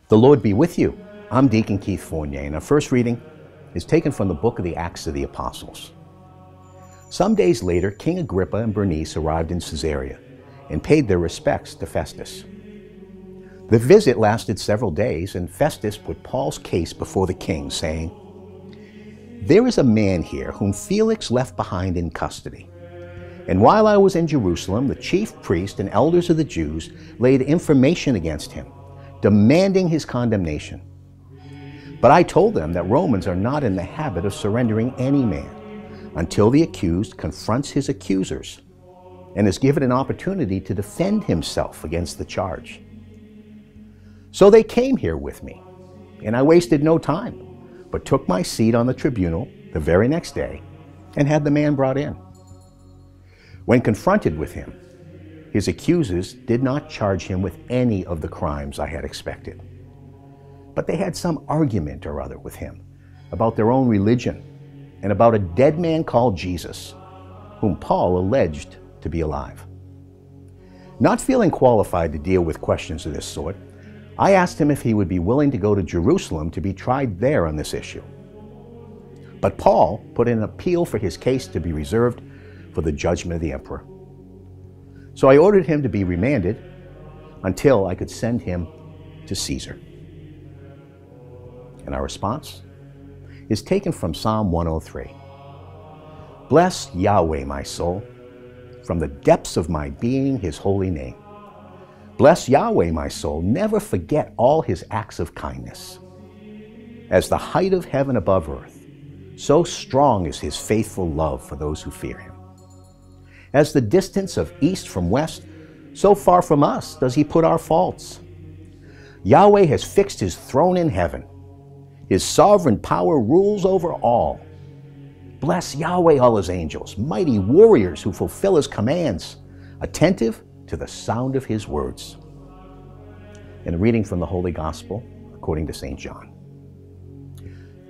The Lord be with you. I'm Deacon Keith Fournier, and our first reading is taken from the book of the Acts of the Apostles. Some days later, King Agrippa and Bernice arrived in Caesarea and paid their respects to Festus. The visit lasted several days, and Festus put Paul's case before the king, saying, "There is a man here whom Felix left behind in custody. And while I was in Jerusalem, the chief priest and elders of the Jews laid information against him, demanding his condemnation. But I told them that Romans are not in the habit of surrendering any man until the accused confronts his accusers and is given an opportunity to defend himself against the charge. So they came here with me, and I wasted no time, but took my seat on the tribunal the very next day and had the man brought in. When confronted with him, his accusers did not charge him with any of the crimes I had expected. But they had some argument or other with him about their own religion and about a dead man called Jesus, whom Paul alleged to be alive. Not feeling qualified to deal with questions of this sort, I asked him if he would be willing to go to Jerusalem to be tried there on this issue. But Paul put in an appeal for his case to be reserved for the judgment of the emperor. So I ordered him to be remanded until I could send him to Caesar." And our response is taken from Psalm 103. "Bless Yahweh, my soul, from the depths of my being, his holy name. Bless Yahweh, my soul, never forget all his acts of kindness. As the height of heaven above earth, so strong is his faithful love for those who fear him. As the distance of east from west, so far from us does he put our faults. Yahweh has fixed his throne in heaven. His sovereign power rules over all. Bless Yahweh, all his angels, mighty warriors who fulfill his commands, attentive to the sound of his words." And a reading from the Holy Gospel according to St. John.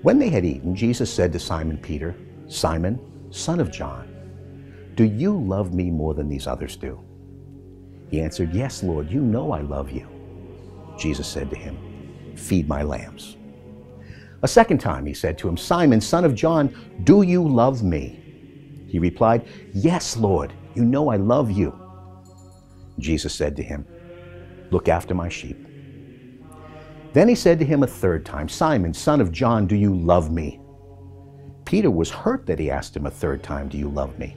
When they had eaten, Jesus said to Simon Peter, "Simon, son of John, do you love me more than these others do?" He answered, "Yes, Lord, you know I love you." Jesus said to him, "Feed my lambs." A second time he said to him, "Simon, son of John, do you love me?" He replied, "Yes, Lord, you know I love you." Jesus said to him, "Look after my sheep." Then he said to him a third time, "Simon, son of John, do you love me?" Peter was hurt that he asked him a third time, "Do you love me?"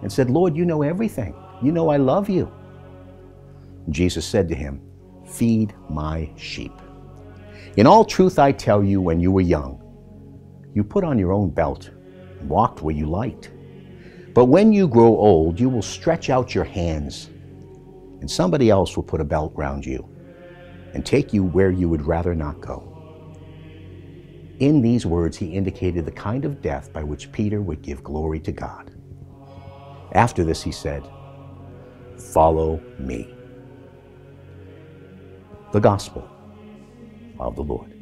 and said, "Lord, you know everything. You know I love you." Jesus said to him, "Feed my sheep. In all truth I tell you, when you were young, you put on your own belt and walked where you liked. But when you grow old, you will stretch out your hands, and somebody else will put a belt round you and take you where you would rather not go." In these words, he indicated the kind of death by which Peter would give glory to God. After this, he said, "Follow me." The Gospel of the Lord.